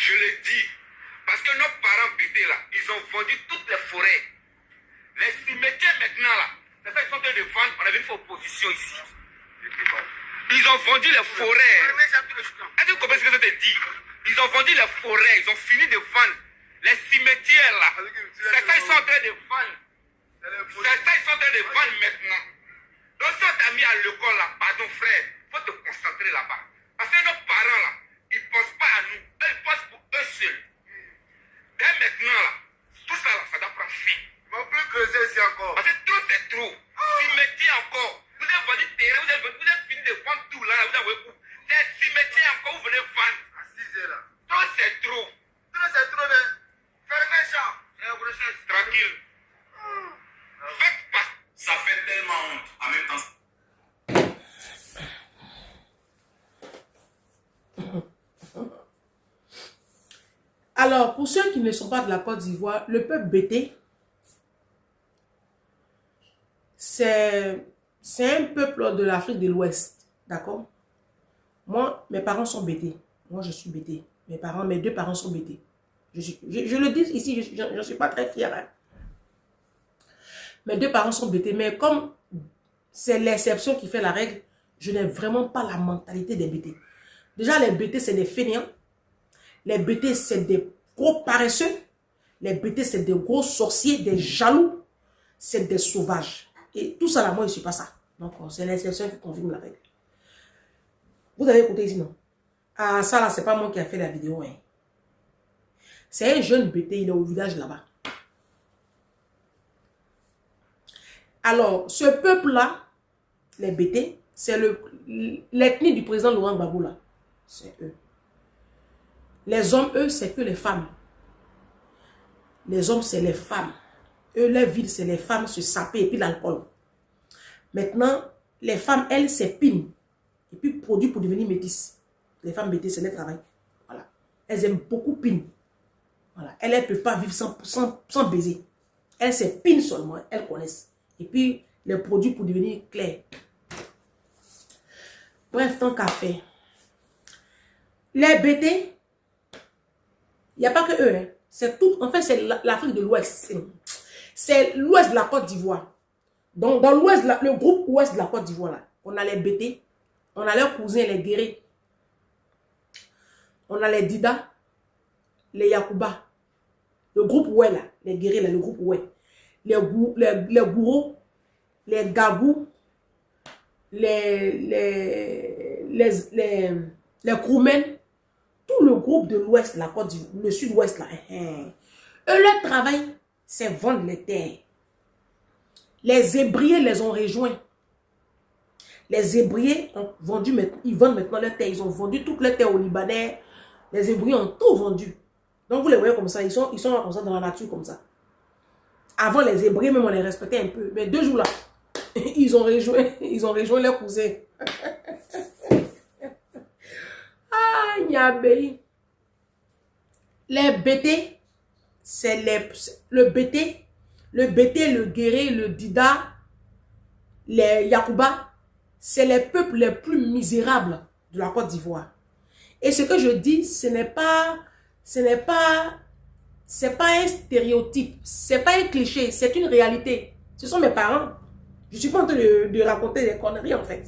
Je le dis. Parce que nos parents bébés là, ils ont vendu toutes les forêts. Les cimetières maintenant là, c'est ça, ils sont en train de vendre. On avait une opposition ici. Ils ont vendu les forêts. Est-ce que vous comprenez ce que ça veut dire? Ils ont vendu les forêts, ils ont fini de vendre. Les cimetières là, c'est ça, ils sont en train de vendre. C'est ça, ils sont en train de vendre maintenant. Donc si on t'a mis à l'école là, pardon frère, il faut te concentrer là-bas. Parce que nos parents là, ils ne pensent pas à nous, eux ils pensent pour eux seuls. Dès maintenant là, tout ça là, ça doit prendre fin. Ils vont plus creuser ici encore. Parce que trop c'est trop. Cimetière encore. Vous avez vendu terrain, vous avez fini de vendre tout là, vous avez où? C'est cimetière encore, vous venez vendre. À 6 heures là. Trop c'est trop. Trop c'est trop, mais fermez ça. Tranquille. Faites pas. Ça fait tellement honte. En même temps. Alors, pour ceux qui ne sont pas de la Côte d'Ivoire, le peuple bété, c'est un peuple de l'Afrique de l'Ouest. D'accord? Moi, mes parents sont bétés. Moi, je suis bété. Mes deux parents sont bétés. Je le dis ici, je ne suis pas très fière. Hein. Mes deux parents sont bétés, mais comme c'est l'exception qui fait la règle, je n'ai vraiment pas la mentalité des bétés. Déjà, les bétés, c'est des fainéants. Les bétés, c'est des gros paresseux. Les bétés, c'est des gros sorciers, des jaloux. C'est des sauvages. Et tout ça, là, moi, je ne suis pas ça. Donc, c'est l'exception qui confirme la règle. Vous avez écouté ici, non? Ah, ça, là, c'est pas moi qui a fait la vidéo. Hein. C'est un jeune bété, il est au village là-bas. Alors, ce peuple-là, les bétés, c'est l'ethnie du président Laurent Gbagbo, là. C'est eux. Les hommes, eux, c'est que les femmes. Les hommes, c'est les femmes. Eux, leur ville, c'est les femmes se saper et puis l'alcool. Maintenant, les femmes, elles, c'est pin. Et puis produit pour devenir métisses. Les femmes métisses, c'est leur travail. Voilà. Elles aiment beaucoup pin. Voilà. Elles ne peuvent pas vivre sans baiser. Elles, c'est pin seulement. Elles connaissent. Et puis, les produits pour devenir clairs. Bref, tant qu'à faire. Les BT, il n'y a pas que eux. Hein. C'est tout. En fait, c'est l'Afrique de l'Ouest. C'est l'Ouest de la Côte d'Ivoire. Donc, dans l'Ouest, le groupe Ouest de la Côte d'Ivoire, on a les BT, on a leurs cousins, les Guérés. On a les Dida, les Yakuba. Le groupe Oué, là, les Guérés, là, le groupe Oué. Les Gourous, les Gagou, les Kroumen, tout le groupe de l'Ouest, la Côte d'Ivoire, le Sud-Ouest, là. Eux, leur travail, c'est vendre les terres. Les Hébriers les ont rejoints. Les Hébriers ont vendu, ils vendent maintenant leurs terres. Ils ont vendu toutes les terres aux Libanais. Les Hébriers ont tout vendu. Donc, vous les voyez comme ça. Ils sont comme ça dans la nature, comme ça. Avant, les Hébriers, même, on les respectait un peu. Mais 2 jours là, ils ont rejoint leurs cousins. Ah, Niabé. Les BT, c'est le BT, le Guéré, le Dida, les Yakuba, c'est les peuples les plus misérables de la Côte d'Ivoire. Et ce que je dis, ce n'est pas un stéréotype, c'est pas un cliché, c'est une réalité. Ce sont mes parents. Je suis pas en train de raconter des conneries en fait.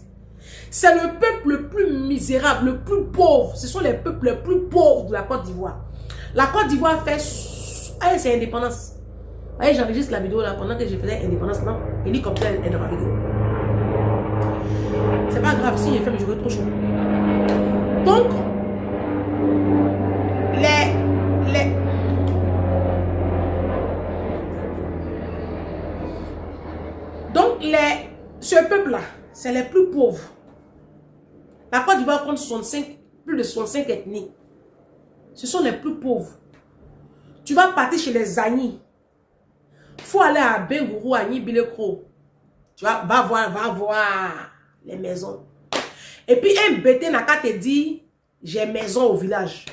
C'est le peuple le plus misérable, le plus pauvre. Ce sont les peuples les plus pauvres de la Côte d'Ivoire. La Côte d'Ivoire fait c'est indépendance. Vous voyez, j'enregistre la vidéo là pendant que je faisais indépendance. Non, il dit comme ça, elle est dans la vidéo. C'est pas grave si j'ai fait, mais j'aurais trop chaud. Donc, ce peuple-là, c'est les plus pauvres. La Côte d'Ivoire compte plus de 65 ethnies. Ce sont les plus pauvres. Tu vas partir chez les Agnis. Il faut aller à Bengourou, Agni, Bilekro. Tu vas, va voir les maisons. Et puis un BT n'a qu'à te dire, j'ai maison au village.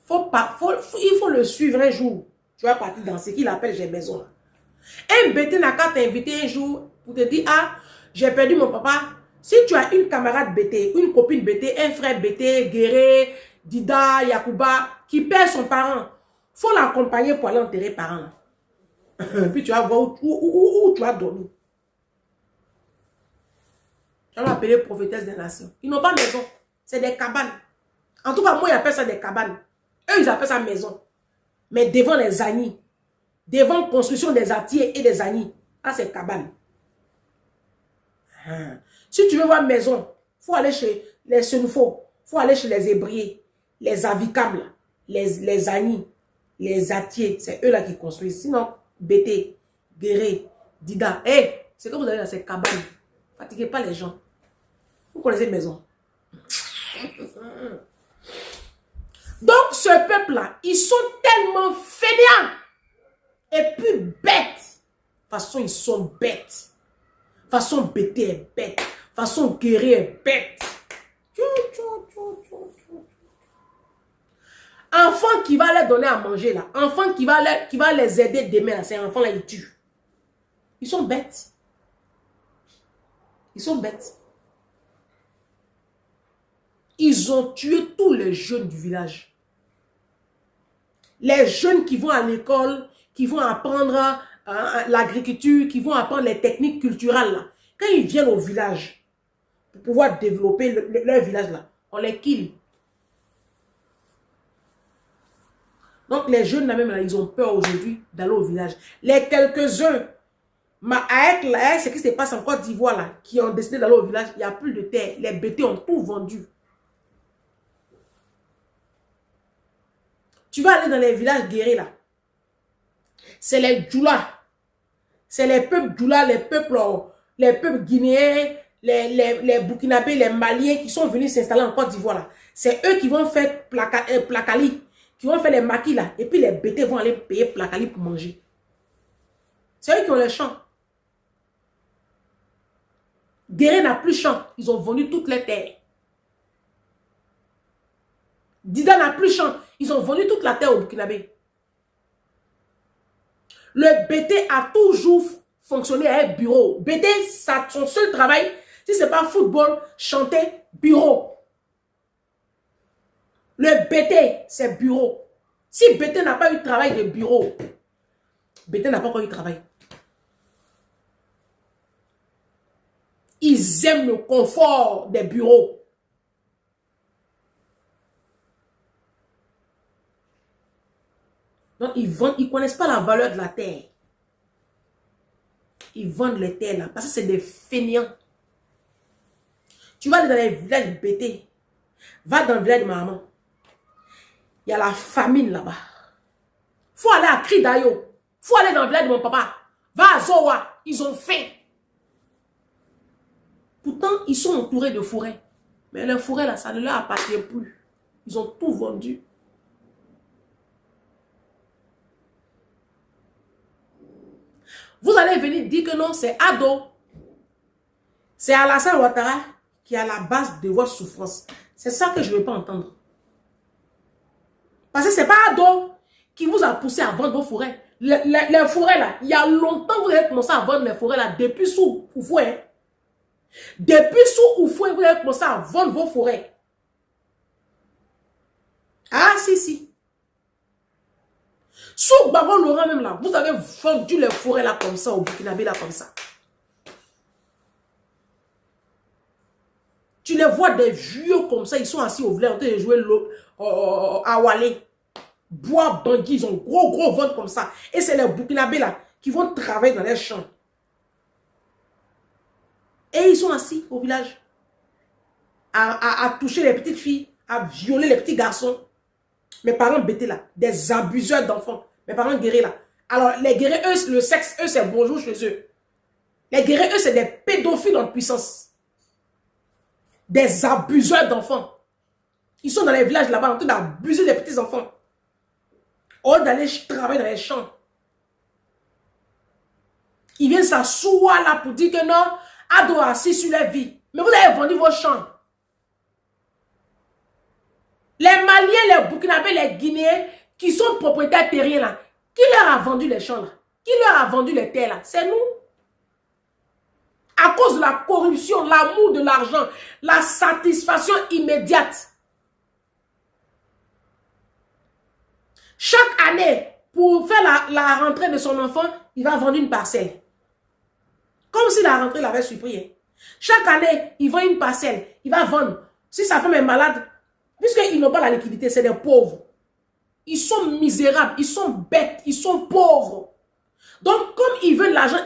Il faut le suivre un jour. Tu vas partir dans ce qu'il appelle j'ai maison. Un BT n'a qu'à t'inviter un jour pour te dire, ah, j'ai perdu mon papa. Si tu as une camarade BT, une copine BT, un frère BT, Guéré, Dida, Yakuba, qui perd son parent. Il faut l'accompagner pour aller enterrer parent. Puis tu vas voir où tu vas dormir. Tu vas appeler prophétesse des nations. Ils n'ont pas de maison. C'est des cabanes. En tout cas, moi, j'appelle ça des cabanes. Eux, ils appellent ça maison. Mais devant les agnis, devant la construction des atiers et des agnis, là, c'est cabane. Si tu veux voir maison, il faut aller chez les Senufo, il faut aller chez les Hébriers, les Avicam, les agnis, les atiers. C'est eux là qui construisent. Sinon, Bété, Guéré, Dida, c'est que vous allez dans ces cabanes. Ne fatiguez pas les gens. Vous connaissez maison. Donc, ce peuple-là, ils sont tellement fainéants et puis bêtes. De toute façon, ils sont bêtes. De toute façon, Bété est bête. De toute façon, Guéré est bête. Enfant qui va leur donner à manger, là. Enfant qui va les aider demain, là. Ces enfants-là, ils tuent. Ils sont bêtes. Ils sont bêtes. Ils ont tué tous les jeunes du village. Les jeunes qui vont à l'école, qui vont apprendre l'agriculture, qui vont apprendre les techniques culturelles. Là. Quand ils viennent au village, pour pouvoir développer leur village, là, on les kill. Donc les jeunes là même, là, ils ont peur aujourd'hui d'aller au village. Les quelques-uns, avec ce qui se passe en Côte d'Ivoire, là, qui ont décidé d'aller au village, il n'y a plus de terre. Les bêtés ont tout vendu. Tu vas aller dans les villages guéris là. C'est les Djoula. C'est les peuples Djoula, les peuples guinéens, les Burkinabés, les Maliens qui sont venus s'installer en Côte d'Ivoire là. C'est eux qui vont faire Placali, qui vont faire les maquis là. Et puis les bêtés vont aller payer Placali pour manger. C'est eux qui ont les champs. Guéré n'a plus champ. Ils ont vendu toutes les terres. Dida n'a plus champ. Ils ont vendu toute la terre au Burkinabé. Le BT a toujours fonctionné à un bureau. BT, son seul travail, si ce n'est pas football, chanter, bureau. Le BT, c'est bureau. Si BT n'a pas eu de travail de bureau, BT n'a pas encore eu de travail. Ils aiment le confort des bureaux. Donc, ils ne connaissent pas la valeur de la terre. Ils vendent les terres là, parce que c'est des fainéants. Tu vas aller dans les villages bêtés. Va dans le village de ma maman. Il y a la famine là-bas. Il faut aller à Kridayo. Il faut aller dans le village de mon papa. Va à Zowa. Ils ont faim. Pourtant, ils sont entourés de forêts. Mais les forêts là, ça ne leur appartient plus. Ils ont tout vendu. Vous allez venir dire que non, c'est Ado. C'est Alassane Ouattara qui est à la base de votre souffrance. C'est ça que je ne veux pas entendre. Parce que ce n'est pas Ado qui vous a poussé à vendre vos forêts. Les forêts là, il y a longtemps vous avez commencé à vendre les forêts là, depuis sous Oufoué. Depuis sous Oufoué, vous avez commencé à vendre vos forêts. Ah si. Sous Babon Laurent même là, vous avez vendu les forêts là comme ça, au Burkinabé là comme ça. Tu les vois des vieux comme ça, ils sont assis au village en train de jouer à Walé. Bois Bangui, ils ont gros ventre comme ça. Et c'est les Burkinabé là qui vont travailler dans les champs. Et ils sont assis au village à toucher les petites filles, à violer les petits garçons. Mes parents bêtés là, des abuseurs d'enfants. Mes parents guéris là. Alors, les guéris, eux, le sexe, eux, c'est bonjour chez eux. Les guéris, eux, c'est des pédophiles en puissance. Des abuseurs d'enfants. Ils sont dans les villages là-bas en train d'abuser les petits enfants. Au lieu d'aller travailler dans les champs. Ils viennent s'asseoir là pour dire que non, Ado assis sur leur vie. Mais vous avez vendu vos champs. Les Maliens, les Burkinabés, les Guinéens, qui sont propriétaires terriens là, qui leur a vendu les champs là? Qui leur a vendu les terres là? C'est nous. À cause de la corruption, l'amour de l'argent, la satisfaction immédiate. Chaque année, pour faire la rentrée de son enfant, il va vendre une parcelle. Comme si la rentrée l'avait surpris. Hein. Chaque année, il vend une parcelle. Il va vendre. Si sa femme est malade, puisqu'ils n'ont pas la liquidité, c'est des pauvres. Ils sont misérables, ils sont bêtes, ils sont pauvres. Donc, comme ils veulent l'argent,